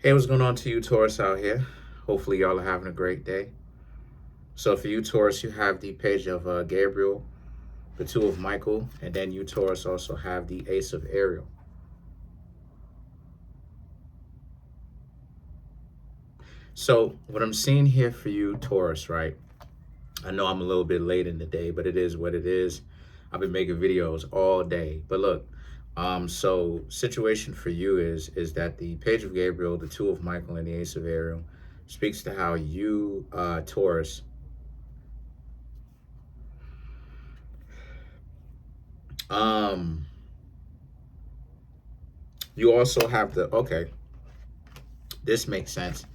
Hey, what's going on to you, Taurus, out here? Hopefully, y'all are having a great day. So, for you, Taurus, you have the page of Gabriel, the two of Michael, and then you, Taurus, also have the ace of Ariel. So, what I'm seeing here for you, Taurus, right? I know I'm a little bit late in the day, but it is what it is. I've been making videos all day. But look, so situation for you is that the page of Gabriel, the two of Michael, and the ace of Ariel speaks to how you, Taurus, um, you also have the this makes sense.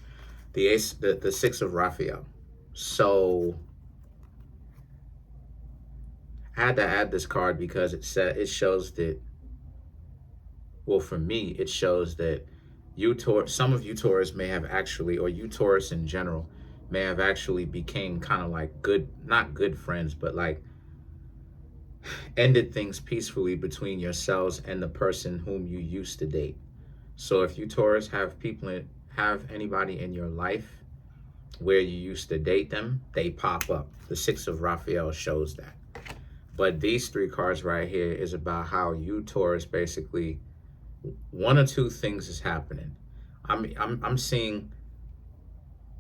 The ace, the six of Raphael. So I had to add this card because it shows that, well, for me, it shows that some of you Taurus may have actually, or you Taurus in general, may have actually became kind of like good, not good friends, but like ended things peacefully between yourselves and the person whom you used to date. So if you Taurus have anybody in your life where you used to date them, they pop up. The six of Raphael shows that. But these three cards right here is about how you Taurus basically, one or two things is happening. I'm seeing,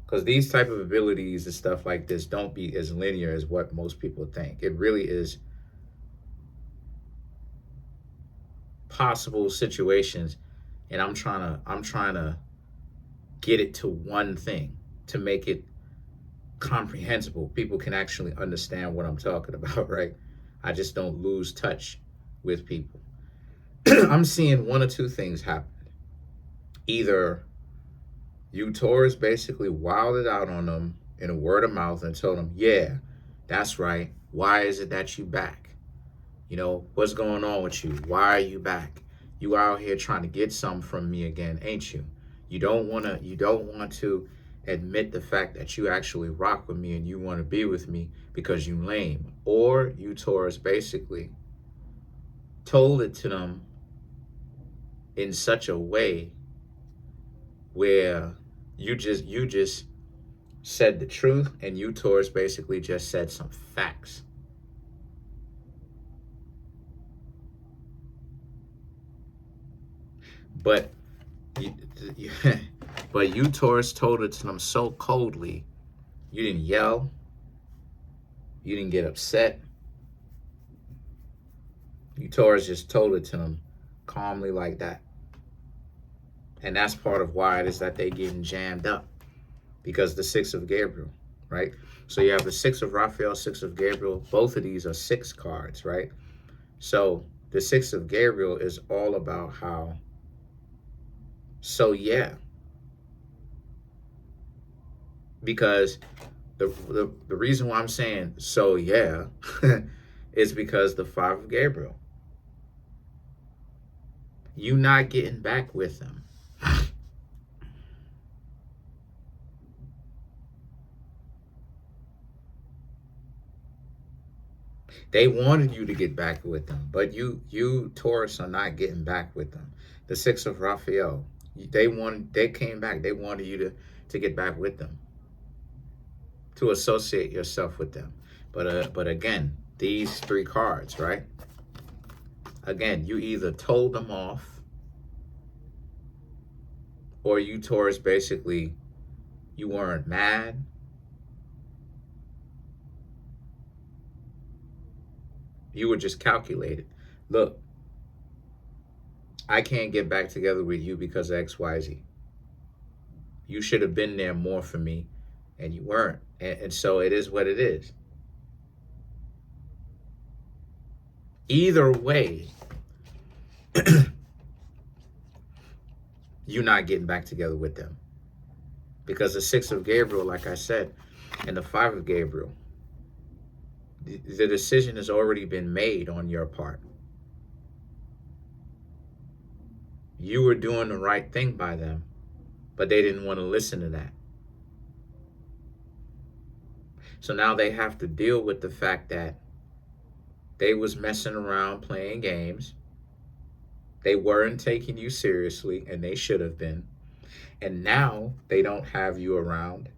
because these type of abilities and stuff like this don't be as linear as what most people think. It really is possible situations, and I'm trying to get it to one thing to make it comprehensible. People can actually understand what I'm talking about, right? I just don't lose touch with people. I'm seeing one or two things happen. Either you Taurus basically wilded out on them in a word of mouth and told them, yeah, that's right. Why is it that you back? You know, what's going on with you? Why are you back? You out here trying to get something from me again, ain't you? You don't want to admit the fact that you actually rock with me and you want to be with me because you lame. Or you Taurus basically told it to them in such a way where you just said the truth, and you Taurus basically just said some facts. But you, but you Taurus told it to them so coldly. You didn't yell. You didn't get upset. You Taurus just told it to them calmly like that. And that's part of why it is that they getting jammed up, because the six of Gabriel, right? So you have the six of Raphael, six of Gabriel. Both of these are six cards, right? So the six of Gabriel is all about how, so yeah, because the reason why I'm saying so yeah is because the five of Gabriel, you not getting back with them. They wanted you to get back with them, but you Taurus are not getting back with them. The six of Raphael, they came back. They wanted you to get back with them, to associate yourself with them. But again, these three cards, right? Again, you either told them off, or you Taurus basically, you weren't mad. You were just calculated. Look, I can't get back together with you because of XYZ. You should have been there more for me, and you weren't. And so it is what it is. Either way, you're not getting back together with them. Because the six of Gabriel, like I said, and the five of Gabriel, the decision has already been made on your part. You were doing the right thing by them, but they didn't want to listen to that. So now they have to deal with the fact that they was messing around playing games. They weren't taking you seriously, and they should have been. And now they don't have you around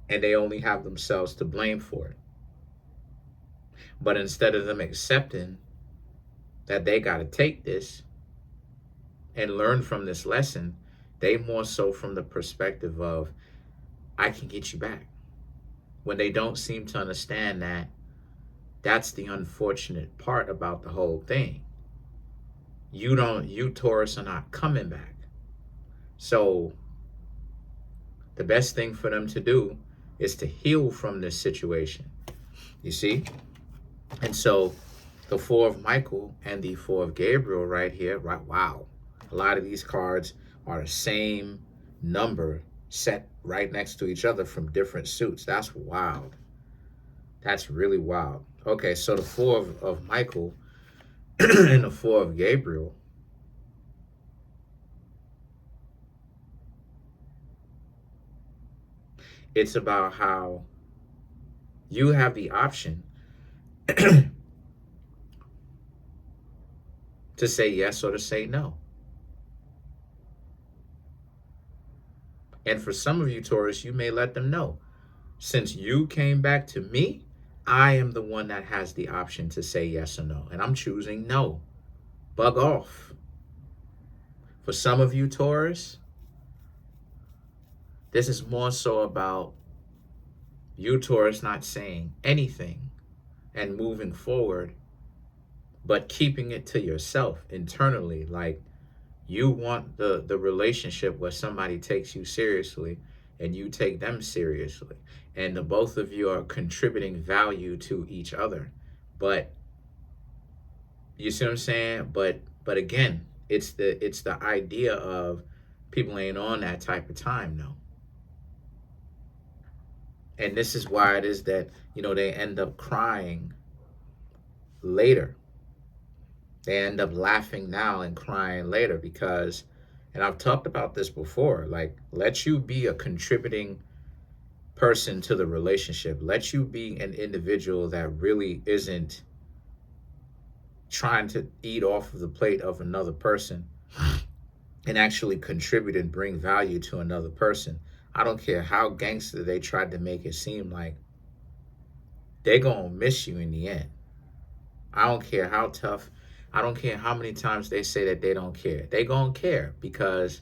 and they only have themselves to blame for it. But instead of them accepting that they got to take this and learn from this lesson, they more so from the perspective of, I can get you back. When they don't seem to understand that that's the unfortunate part about the whole thing. You Taurus are not coming back. So the best thing for them to do is to heal from this situation. You see? And so the Four of Michael and the Four of Gabriel right here, right? Wow. A lot of these cards are the same number set right next to each other from different suits. That's wild. That's really wild. Okay, so the Four of Michael and the Four of Gabriel. It's about how you have the option to say yes or to say no. And for some of you, Taurus, you may let them know, since you came back to me, I am the one that has the option to say yes or no. And I'm choosing no. Bug off. For some of you, Taurus, this is more so about you, Taurus, not saying anything and moving forward, but keeping it to yourself internally. Like, you want the relationship where somebody takes you seriously and you take them seriously. And the both of you are contributing value to each other. But you see what I'm saying? But again, it's the idea of people ain't on that type of time now. And this is why it is that, they end up crying later. They end up laughing now and crying later because, and I've talked about this before, like, let you be a contributing person to the relationship. Let you be an individual that really isn't trying to eat off of the plate of another person and actually contribute and bring value to another person. I don't care how gangster they tried to make it seem like. They're going to miss you in the end. I don't care how tough. I don't care how many times they say that they don't care. They going to care because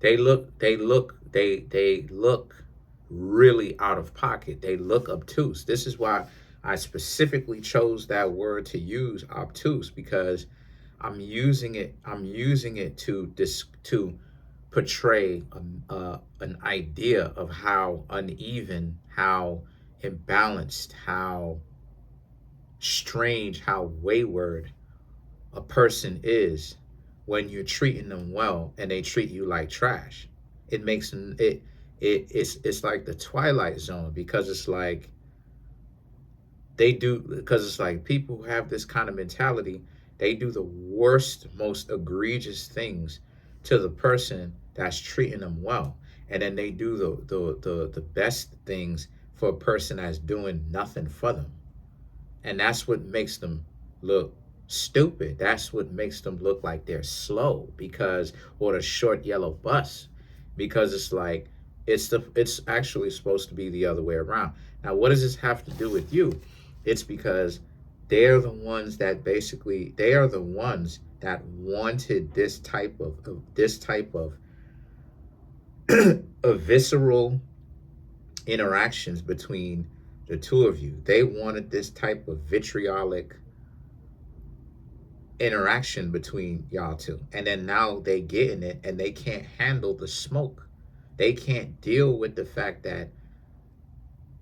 they look really out of pocket. They look obtuse. This is why I specifically chose that word to use, obtuse, because I'm using it to portray an idea of how uneven, how imbalanced, how strange, how wayward a person is when you're treating them well and they treat you like trash. It makes them it's like the Twilight Zone, because it's like people who have this kind of mentality, they do the worst, most egregious things to the person that's treating them well, and then they do the best things for a person that's doing nothing for them. And that's what makes them look stupid. That's what makes them look like they're slow, or the short yellow bus, because it's like it's actually supposed to be the other way around. Now, what does this have to do with you? It's because they're the ones that wanted this type of of visceral interactions between the two of you. They wanted this type of vitriolic interaction between y'all two. And then now they getting it and they can't handle the smoke. They can't deal with the fact that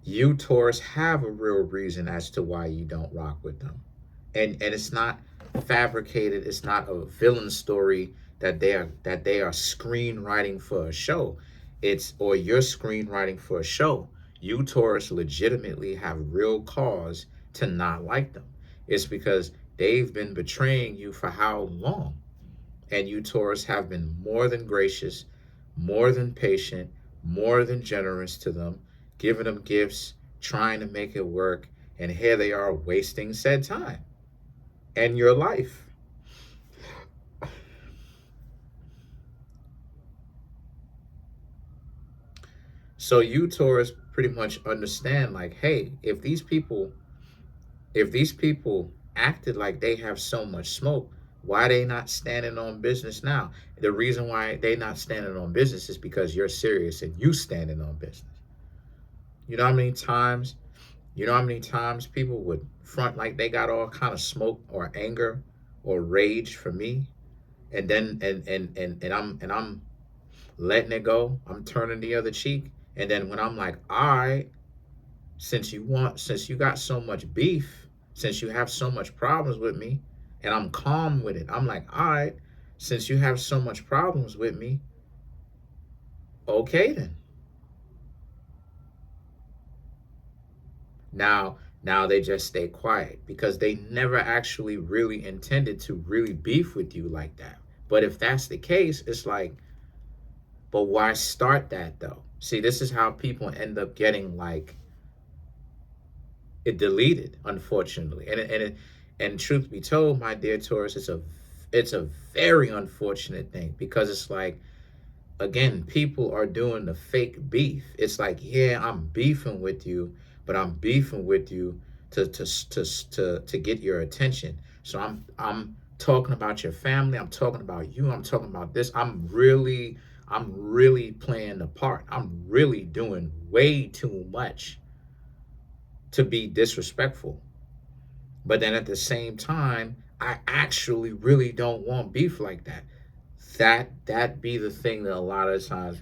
you, Taurus, have a real reason as to why you don't rock with them. And it's not fabricated. It's not a villain story that they are screenwriting for a show. Or you're screenwriting for a show. You, Taurus, legitimately have real cause to not like them. It's because they've been betraying you for how long? And you, Taurus, have been more than gracious, more than patient, more than generous to them, giving them gifts, trying to make it work. And here they are wasting said time and your life. So you Taurus pretty much understand like, hey, if these people acted like they have so much smoke, why they not standing on business now? The reason why they not standing on business is because you're serious and you standing on business. You know how many times, people would front like they got all kind of smoke or anger or rage for me, and then and I'm letting it go. I'm turning the other cheek, and then when I'm like, all right, since you got so much beef, since you have so much problems with me, and I'm calm with it, I'm like, all right, since you have so much problems with me, okay then. Now they just stay quiet because they never actually really intended to really beef with you like that. But if that's the case, it's like, but why start that though? See, this is how people end up getting like it deleted, unfortunately. And truth be told, my dear Taurus, it's a very unfortunate thing because it's like, again, people are doing the fake beef. It's like, yeah, I'm beefing with you, but I'm beefing with you to get your attention. So I'm talking about your family. I'm talking about you. I'm talking about this. I'm really playing the part. I'm really doing way too much to be disrespectful. But then at the same time, I actually really don't want beef like that. That be the thing that a lot of times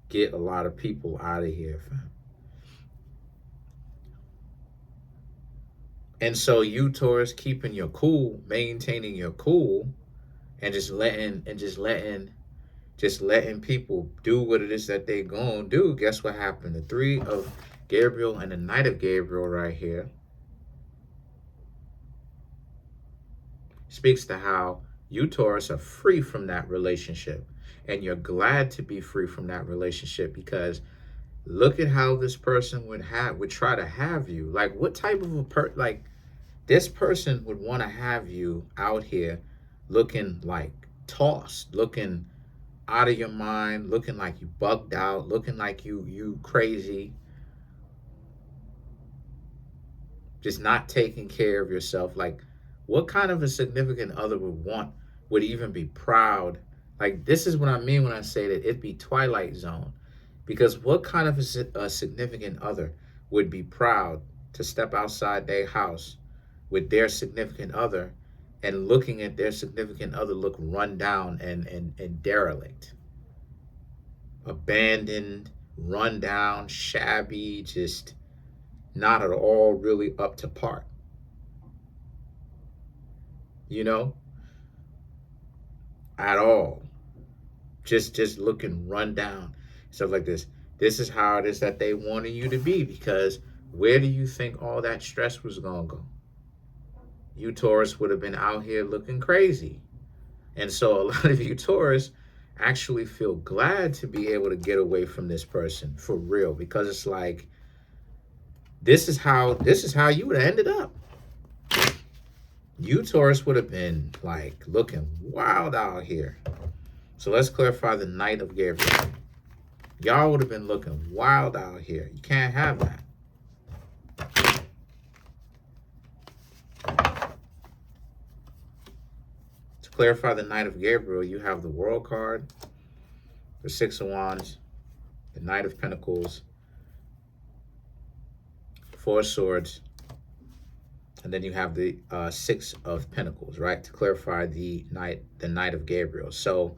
get a lot of people out of here, fam. And so you Taurus keeping your cool, maintaining your cool, and just letting people do what it is that they gonna do. Guess what happened? The three of Gabriel and the Knight of Gabriel right here speaks to how you Taurus are free from that relationship, and you're glad to be free from that relationship because look at how this person would try to have you. Like, what type of like this person would want to have you out here looking like tossed, looking out of your mind, looking like you bugged out, looking like you crazy, just not taking care of yourself. Like, what kind of a significant other would even be proud? Like, this is what I mean when I say that it'd be Twilight Zone. Because what kind of a significant other would be proud to step outside their house with their significant other and looking at their significant other look run down and derelict, abandoned, run down, shabby, just not at all really up to par, you know, at all. Just looking run down, stuff like this. This is how it is that they wanted you to be because where do you think all that stress was gonna go? You Taurus would have been out here looking crazy. And so a lot of you Taurus actually feel glad to be able to get away from this person for real because it's like this is how you would have ended up. You Taurus would have been like looking wild out here. So let's clarify the Knight of Gabriel. Y'all would have been looking wild out here. You can't have that. To clarify the Knight of Gabriel, you have the World card, the Six of Wands, the Knight of Pentacles, Four of Swords, and then you have the Six of Pentacles, right? To clarify the Knight of Gabriel. So,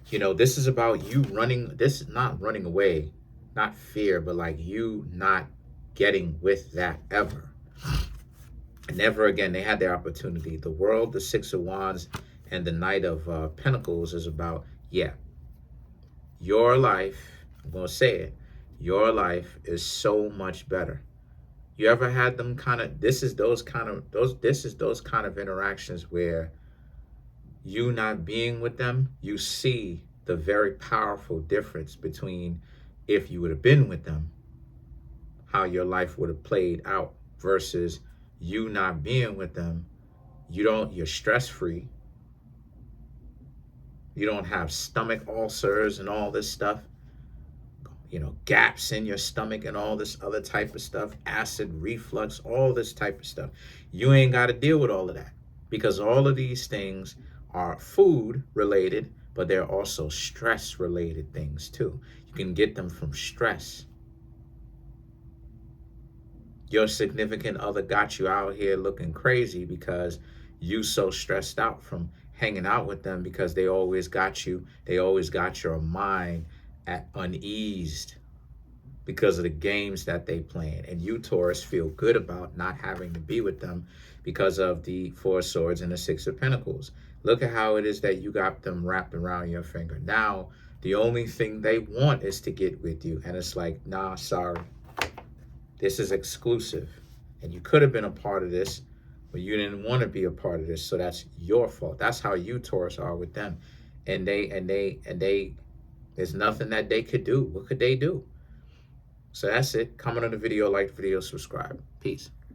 this is about you running. This is not running away, not fear, but like you not getting with that ever. Never again. They had their opportunity. The World, the Six of Wands, and the Knight of Pentacles is about, yeah, your life, I'm going to say it, your life is so much better. You ever had them kind of, this is those kind of interactions where you not being with them, you see the very powerful difference between if you would have been with them, how your life would have played out versus you not being with them. You're stress free. You don't have stomach ulcers and all this stuff. gaps in your stomach and all this other type of stuff, acid reflux, all this type of stuff. You ain't got to deal with all of that, because all of these things are food related, but they're also stress related things too. You can get them from stress. Your significant other got you out here looking crazy because you so stressed out from hanging out with them, because they always got your mind at uneased because of the games that they playing. And you, Taurus, feel good about not having to be with them because of the Four of Swords and the Six of Pentacles. Look at how it is that you got them wrapped around your finger. Now, the only thing they want is to get with you. And it's like, nah, sorry. This is exclusive. And you could have been a part of this, but you didn't want to be a part of this. So that's your fault. That's how you, Taurus, are with them. And there's nothing that they could do. What could they do? So that's it. Comment on the video, like the video, subscribe. Peace.